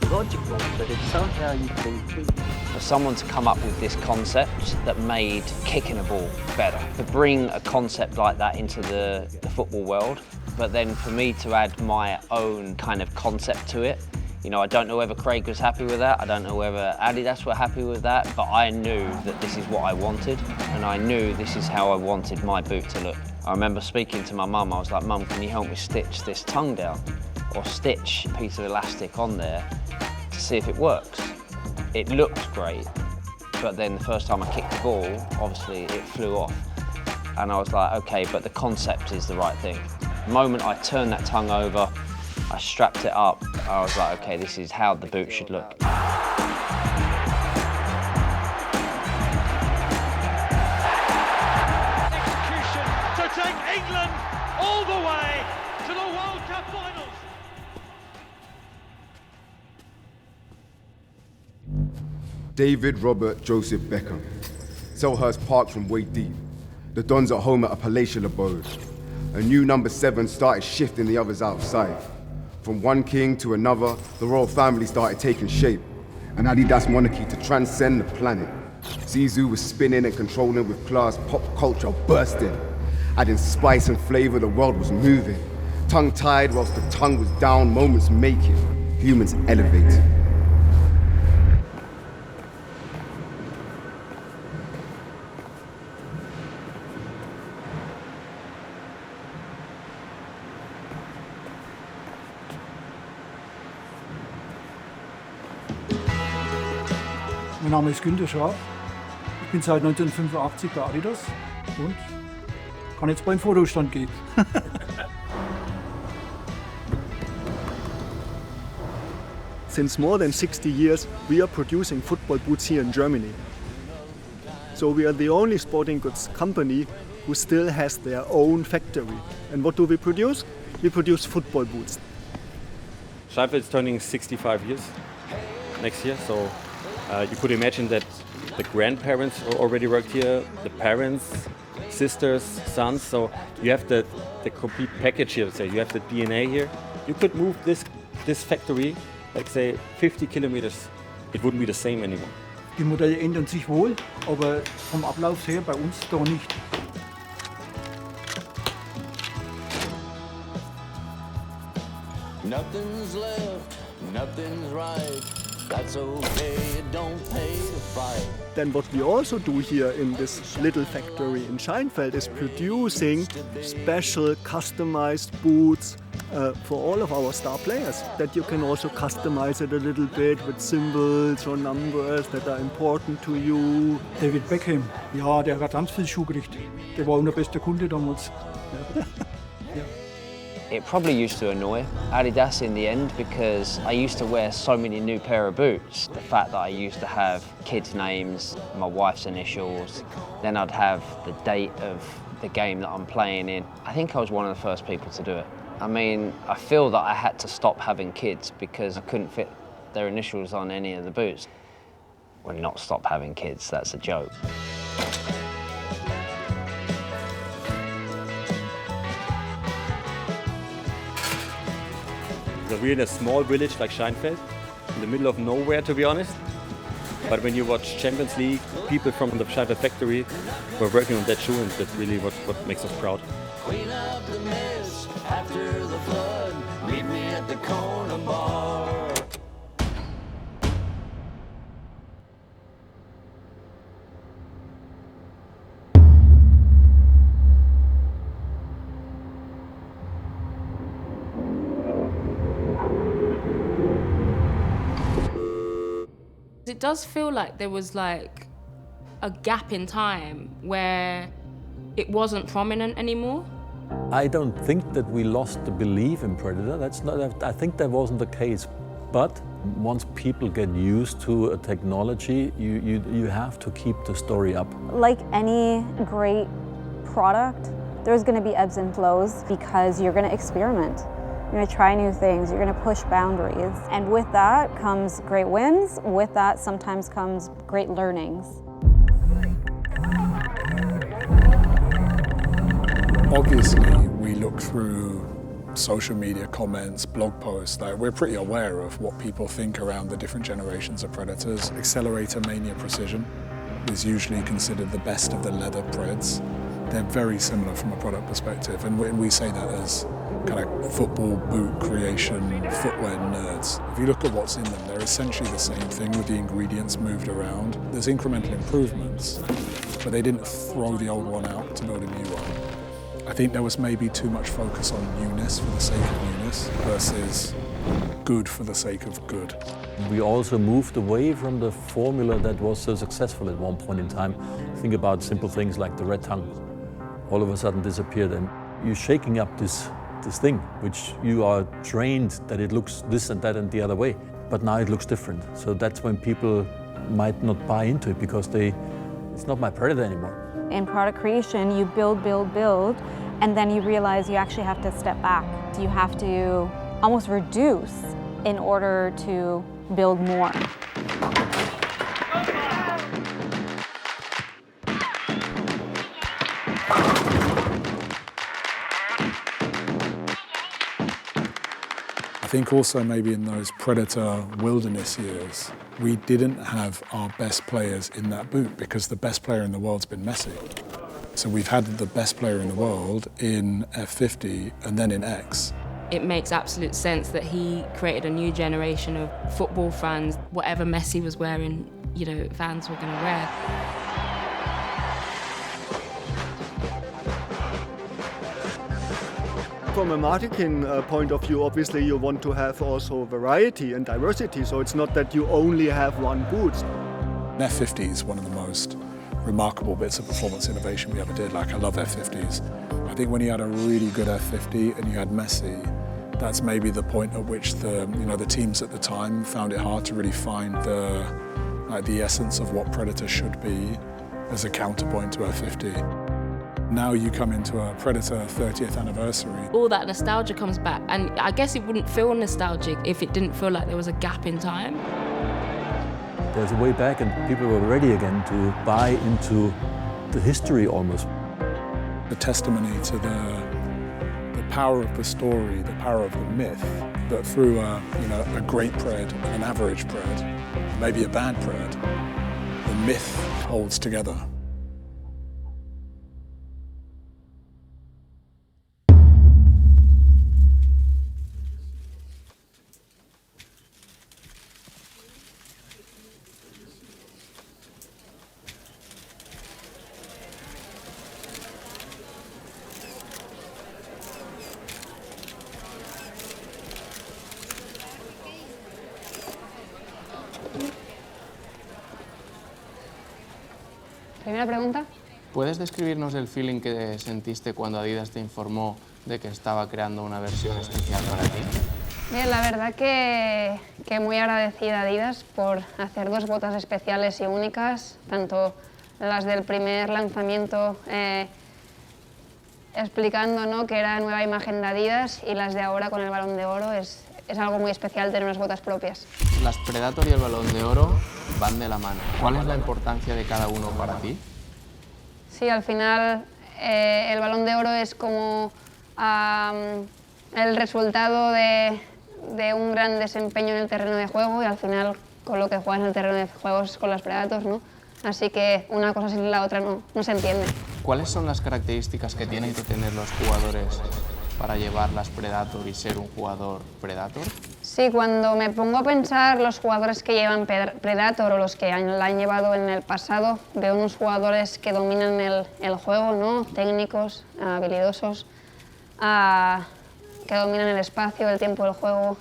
Logical, but it's somehow you think. For someone to come up with this concept that made kicking a ball better, to bring a concept like that into the football world, but then for me to add my own kind of concept to it. You know, I don't know whether Craig was happy with that, I don't know whether Adidas were happy with that, but I knew that this is what I wanted, and I knew this is how I wanted my boot to look. I remember speaking to my mum, I was like, Mum, can you help me stitch this tongue down? Or stitch a piece of elastic on there to see if it works. It looked great, but then the first time I kicked the ball, obviously it flew off. And I was like, okay, but the concept is the right thing. The moment I turned that tongue over, I strapped it up, I was like, okay, this is how the boot should look. Execution to take England all the way to the World Cup finals. David Robert Joseph Beckham. Selhurst Park from way deep. The Dons at home at a palatial abode. A new number 7 started shifting the others outside. From one king to another, the royal family started taking shape. An Adidas monarchy to transcend the planet. Zizou was spinning and controlling with class, pop culture bursting. Adding spice and flavor, the world was moving. Tongue-tied whilst the tongue was down, moments making, humans elevate. Mein Name ist Günther Schaaf. Ich bin seit 1985 bei Adidas und kann jetzt beim Vorruhestand gehen. Since more than 60 years, we are producing football boots here in Germany. So we are the only sporting goods company who still has their own factory. And what do we produce? We produce football boots. Scheinfeld is turning 65 years next year, so you could imagine that the grandparents already worked here, the parents, sisters, sons, so you have the complete package here, say you have the DNA here. You could move this factory, like say 50 kilometers, it wouldn't be the same anymore. Die Modelle ändern sich wohl, aber vom Ablauf her bei uns da nicht. Nothing's left, nothing's right. That's okay, it don't pay to fight. Then what we also do here in this little factory in Scheinfeld is producing special customized boots for all of our star players. That you can also customize it a little bit with symbols or numbers that are important to you. David Beckham, ja, der hat ganz viel Schuh gekriegt. Der war unser bester Kunde damals. Ja. It probably used to annoy Adidas in the end because I used to wear so many new pair of boots. The fact that I used to have kids' names, my wife's initials, then I'd have the date of the game that I'm playing in. I think I was one of the first people to do it. I mean, I feel that I had to stop having kids because I couldn't fit their initials on any of the boots. Well, not stop having kids, that's a joke. So we're in a small village like Scheinfeld, in the middle of nowhere, to be honest. But when you watch Champions League, people from the Scheinfeld factory were working on that shoe, and that's really what makes us proud. Clean up the mess after the flood. Meet me at the corner bar. It does feel like there was like a gap in time where it wasn't prominent anymore. I don't think that we lost the belief in Predator. That's not. I think that wasn't the case. But once people get used to a technology, you have to keep the story up. Like any great product, there's going to be ebbs and flows because you're going to experiment. You're going to try new things, you're going to push boundaries. And with that comes great wins, with that sometimes comes great learnings. Obviously, we look through social media comments, blog posts, that we're pretty aware of what people think around the different generations of Predators. Accelerator Mania Precision is usually considered the best of the leather Preds. They're very similar from a product perspective, and we say that as kind of football boot creation, footwear nerds. If you look at what's in them, they're essentially the same thing with the ingredients moved around. There's incremental improvements, but they didn't throw the old one out to build a new one. I think there was maybe too much focus on newness for the sake of newness versus good for the sake of good. We also moved away from the formula that was so successful at one point in time. Think about simple things like the red tongue. All of a sudden disappeared, and you're shaking up this thing, which you are trained that it looks this and that and the other way, but now it looks different. So that's when people might not buy into it because it's not my Predator anymore. In product creation, you build, and then you realize you actually have to step back. You have to almost reduce in order to build more. I think also maybe in those Predator wilderness years, we didn't have our best players in that boot because the best player in the world's been Messi. So we've had the best player in the world in F50 and then in X. It makes absolute sense that he created a new generation of football fans. Whatever Messi was wearing, you know, fans were going to wear. From a marketing point of view, obviously you want to have also variety and diversity, so it's not that you only have one boot. F50 is one of the most remarkable bits of performance innovation we ever did. Like, I love F50s. I think when you had a really good F50 and you had Messi, that's maybe the point at which the teams at the time found it hard to really find the essence of what Predator should be as a counterpoint to F50. Now you come into a Predator 30th anniversary. All that nostalgia comes back, and I guess it wouldn't feel nostalgic if it didn't feel like there was a gap in time. There's a way back, and people were ready again to buy into the history almost. The testimony to the power of the story, the power of the myth, that through a great pred and an average pred, maybe a bad pred, the myth holds together. Primera pregunta. ¿Puedes describirnos el feeling que sentiste cuando Adidas te informó de que estaba creando una versión especial para ti? Bien, la verdad que muy agradecida a Adidas por hacer dos botas especiales y únicas, tanto las del primer lanzamiento explicando, ¿no?, que era nueva imagen de Adidas, y las de ahora con el Balón de Oro. Es algo muy especial tener unas botas propias. Las Predator y el Balón de Oro van de la mano. ¿Cuál es la importancia de cada uno para ti? Sí, al final el Balón de Oro es como el resultado de un gran desempeño en el terreno de juego, y al final con lo que juegas en el terreno de juego es con las Predators, ¿no? Así que una cosa sin la otra no se entiende. ¿Cuáles son las características que tienen que tener los jugadores para llevar las Predator y ser un jugador Predator? Sí, cuando me pongo a pensar los jugadores que llevan Predator o los que la han llevado en el pasado, veo unos jugadores que dominan el juego, ¿no?, técnicos, habilidosos, que dominan el espacio, el tiempo del juego,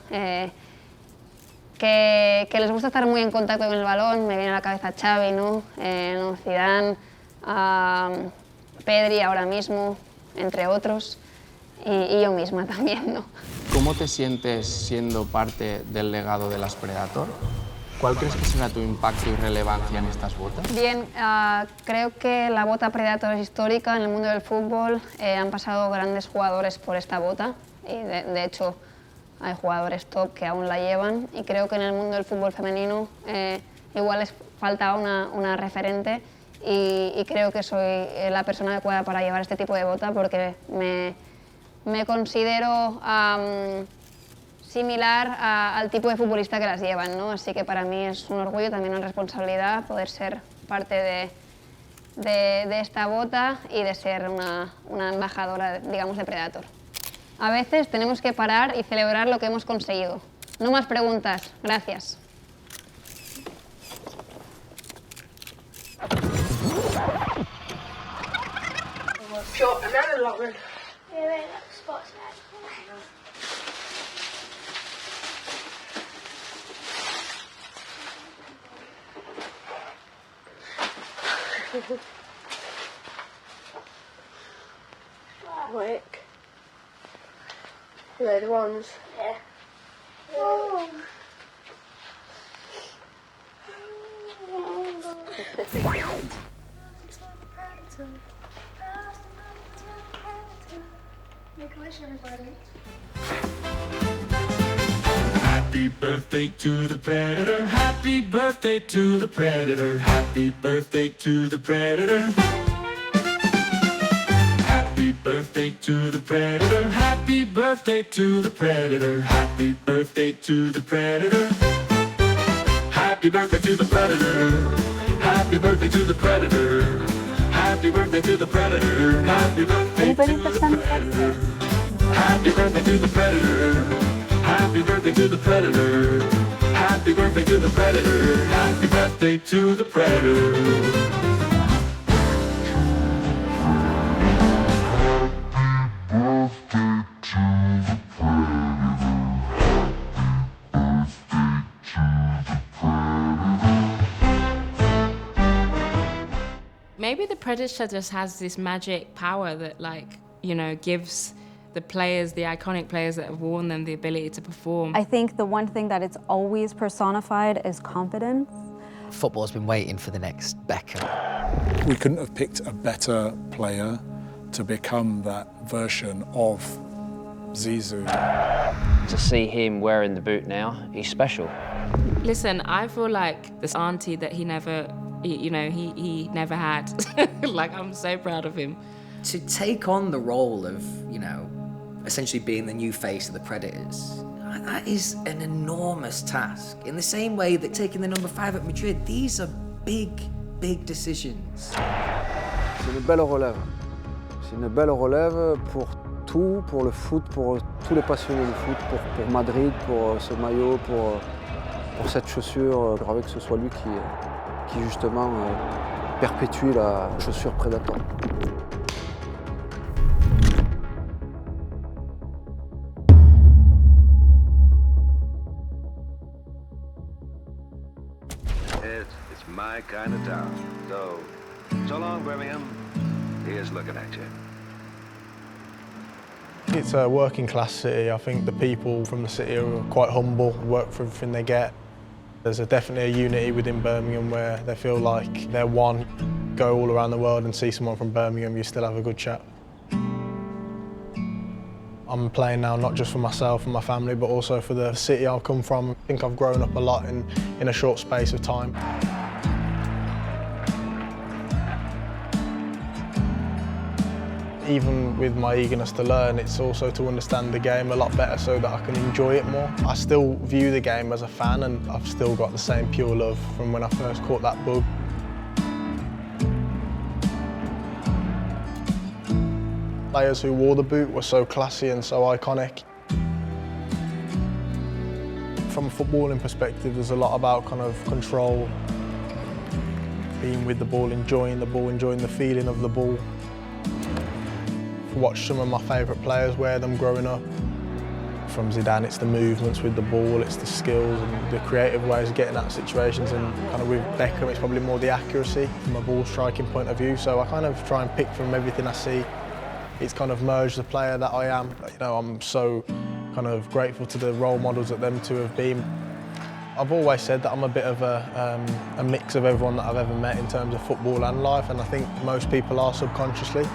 que les gusta estar muy en contacto con el balón. Me viene a la cabeza Xavi, ¿no? Zidane, Pedri ahora mismo, entre otros. Y yo misma también, ¿no? ¿Cómo te sientes siendo parte del legado de las Predator? ¿Cuál crees que será tu impacto y relevancia en estas botas? Bien, creo que la bota Predator es histórica en el mundo del fútbol. Han pasado grandes jugadores por esta bota, y de hecho hay jugadores top que aún la llevan, y creo que en el mundo del fútbol femenino igual les falta una referente, y creo que soy la persona adecuada para llevar este tipo de bota, porque me considero similar al tipo de futbolista que las llevan, ¿no? Así que para mí es un orgullo, también una responsabilidad poder ser parte de esta bota y de ser una embajadora, digamos, de Predator. A veces tenemos que parar y celebrar lo que hemos conseguido. No más preguntas. Gracias. Quick. Red ones. Yeah. Oh. Make a wish, everybody. Happy birthday to the Predator. Happy birthday to the Predator. Happy birthday to the Predator. Happy birthday to the Predator. Happy birthday to the Predator. Happy birthday to the Predator. Happy birthday to the Predator. Happy birthday to the Predator. Happy birthday to the Predator. Happy birthday to the Predator. Happy birthday to the Predator. Happy birthday to the Predator. Happy birthday to the Predator. Happy birthday to the Predator. Maybe the Predator just has this magic power that, like, you know, gives the players, the iconic players that have worn them, the ability to perform. I think the one thing that it's always personified is confidence. Football's been waiting for the next Beckham. We couldn't have picked a better player to become that version of Zizou. To see him wearing the boot now, he's special. Listen, I feel like this auntie that he never had. Like, I'm so proud of him. To take on the role of, you know, essentially being the new face of the Predators, that is an enormous task. In the same way that taking the number 5 at Madrid, these are big, big decisions. C'est une belle relève. C'est une belle relève pour tout, pour le foot, pour tous les passionnés du foot, pour Madrid, pour ce maillot, pour cette chaussure. Gravé que ce soit lui qui justement perpétue la chaussure Predator. It's my kind of town. So long, Birmingham. Here's looking at you. It's a working class city. I think the people from the city are quite humble, work for everything they get. There's definitely a unity within Birmingham where they feel like they're one. Go all around the world and see someone from Birmingham, you still have a good chat. I'm playing now not just for myself and my family, but also for the city I've come from. I think I've grown up a lot in a short space of time. Even with my eagerness to learn, it's also to understand the game a lot better so that I can enjoy it more. I still view the game as a fan, and I've still got the same pure love from when I first caught that bug. Players who wore the boot were so classy and so iconic. From a footballing perspective, there's a lot about kind of control, being with the ball, enjoying the feeling of the ball. I've watched some of my favourite players wear them growing up. From Zidane, it's the movements with the ball, it's the skills and the creative ways of getting out of situations, and kind of with Beckham, it's probably more the accuracy from a ball striking point of view. So I kind of try and pick from everything I see. It's kind of merged the player that I am. You know, I'm so kind of grateful to the role models that them two have been. I've always said that I'm a bit of a mix of everyone that I've ever met in terms of football and life, and I think most people are subconsciously.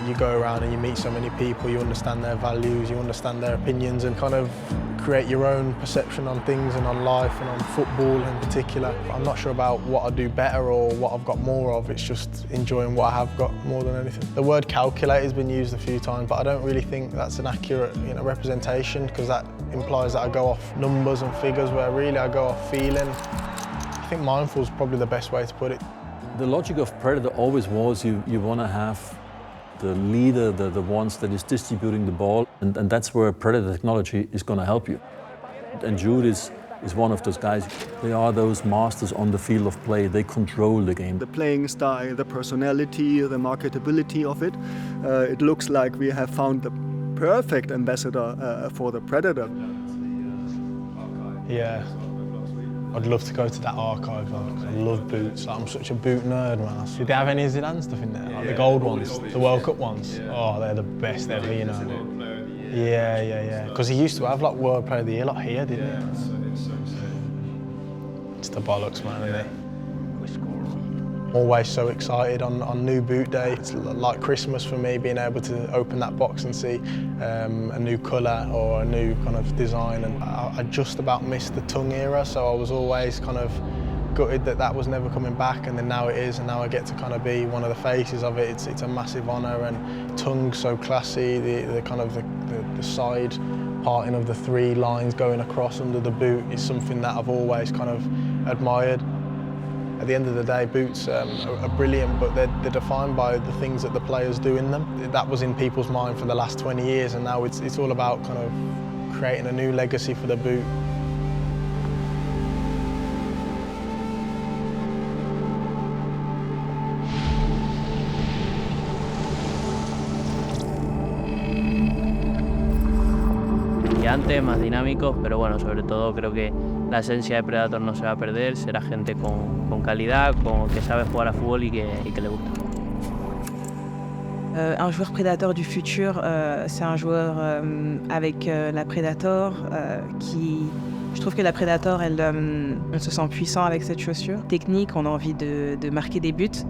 You go around and you meet so many people, you understand their values, you understand their opinions, and kind of create your own perception on things and on life and on football in particular. I'm not sure about what I do better or what I've got more of, it's just enjoying what I have got more than anything. The word calculate has been used a few times, but I don't really think that's an accurate, you know, representation, because that implies that I go off numbers and figures, where really I go off feeling. I think mindful is probably the best way to put it. The logic of Predator always was you want to have the leader, the ones that is distributing the ball, and that's where Predator technology is going to help you. And Jude is one of those guys. They are those masters on the field of play. They control the game. The playing style, the personality, the marketability of it. It looks like we have found the perfect ambassador for the Predator. Yeah. I'd love to go to that archive, because I love boots. Like, I'm such a boot nerd, man. Did they have any Zidane stuff in there? Like the gold ones, the World Cup ones? Oh, they're the best ever, you know. Yeah. Because he used to have like World Player of the Year like here, didn't he? It's the bollocks, man, isn't it? Always so excited on new boot day. It's like Christmas for me, being able to open that box and see a new colour or a new kind of design. And I just about missed the tongue era, so I was always kind of gutted that was never coming back, and then now it is, and now I get to kind of be one of the faces of it. It's a massive honour, and tongue's so classy, the kind of the side parting of the 3 lines going across under the boot is something that I've always kind of admired. At the end of the day, boots are brilliant, but they're defined by the things that the players do in them. That was in people's mind for the last 20 years, and now it's all about kind of creating a new legacy for the boot. Más dinámicos, pero bueno, sobre todo creo que la esencia de Predator no se va a perder, será gente con calidad, que sabe jugar a fútbol y que le gusta. Un joueur Predator du futur, c'est un joueur avec la Predator qui... Je trouve que la Predator, on se sent puissant avec cette chaussure. Technique, on a envie de marquer des buts.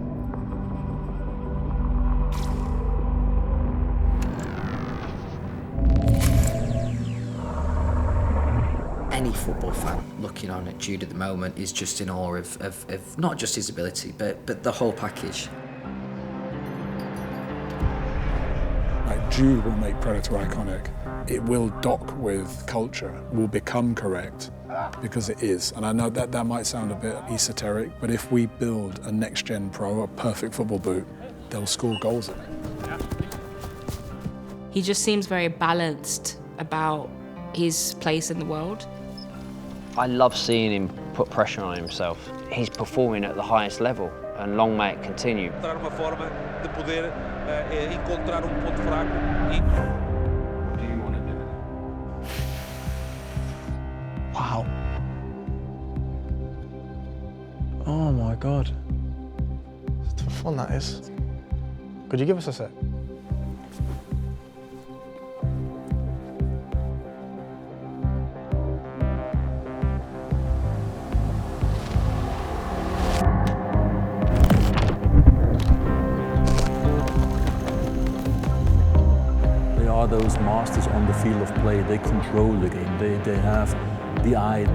Any football fan looking on at Jude at the moment is just in awe of not just his ability, but the whole package. Like Jude will make Predator iconic. It will dock with culture, will become correct, because it is. And I know that might sound a bit esoteric, but if we build a next-gen pro, a perfect football boot, they'll score goals in it. He just seems very balanced about his place in the world. I love seeing him put pressure on himself. He's performing at the highest level, and long may it continue. Uma forma de poder encontrar ponto fraco. What do you want to do? Wow. Oh my God. It's tough one, that is. Could you give us a set? Those masters on the field of play, they control the game, they have the eye.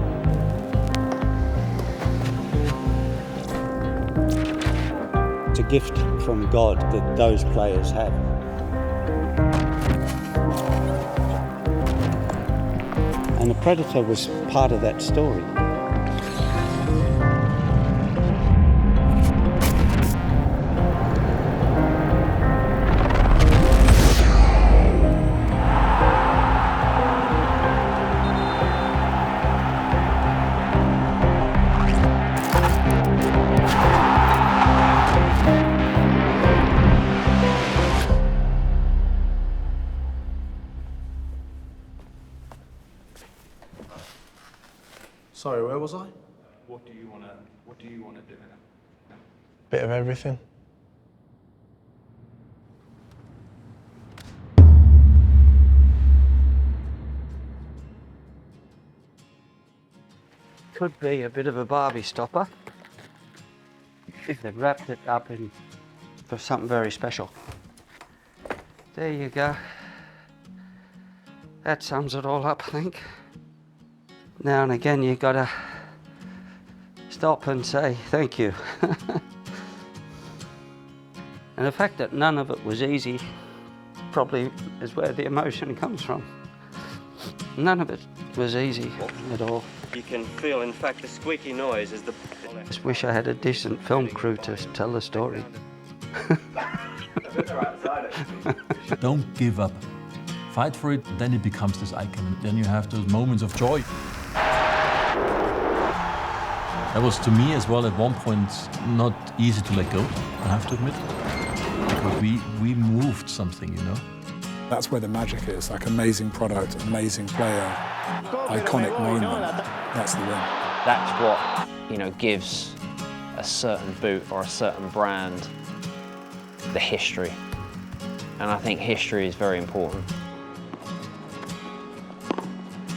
It's a gift from God that those players have. And the Predator was part of that story. Sorry, where was I? What do you want to do? Bit of everything. Could be a bit of a Barbie stopper if they've wrapped it up for something very special. There you go. That sums it all up, I think. Now and again, you've got to stop and say thank you. And the fact that none of it was easy probably is where the emotion comes from. None of it was easy at all. You can feel, in fact, the squeaky noise is the... I just wish I had a decent film crew to tell the story. Don't give up. Fight for it, then it becomes this icon. Then you have those moments of joy. That was, to me as well, at one point, not easy to let go, I have to admit. Because we moved something, you know? That's where the magic is, like amazing product, amazing player, iconic moment. That's the win. That's what, you know, gives a certain boot or a certain brand the history. And I think history is very important.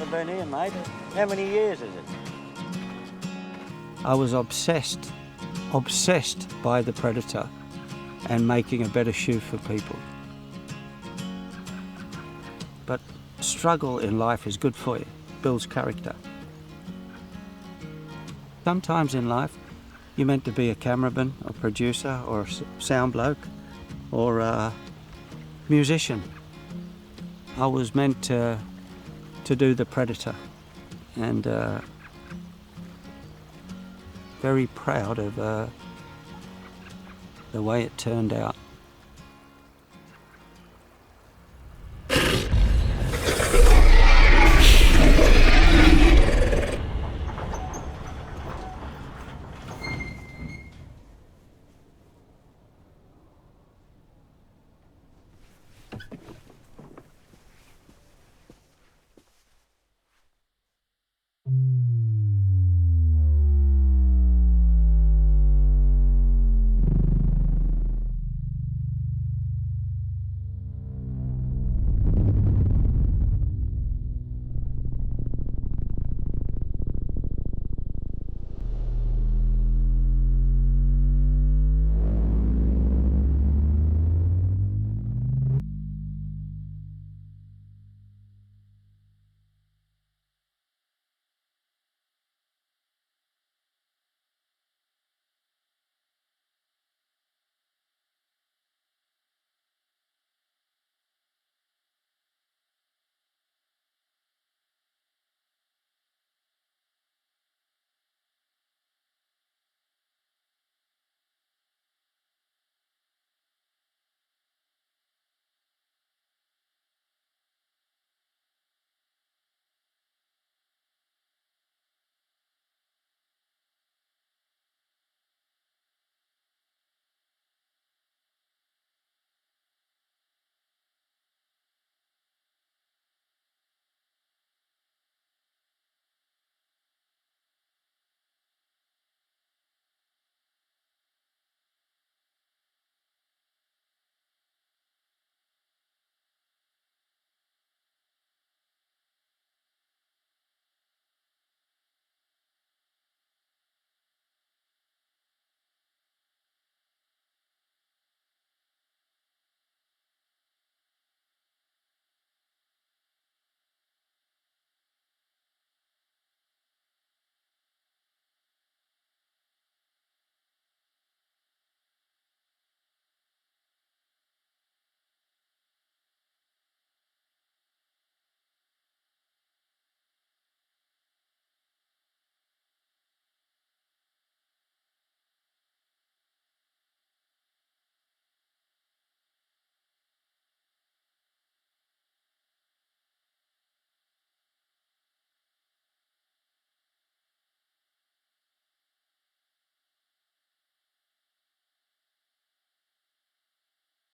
I've been here, mate. How many years is it? I was obsessed by the Predator and making a better shoe for people. But struggle in life is good for you, builds character. Sometimes in life, you're meant to be a cameraman, a producer, or a sound bloke, or a musician. I was meant to do the Predator, and very proud of the way it turned out.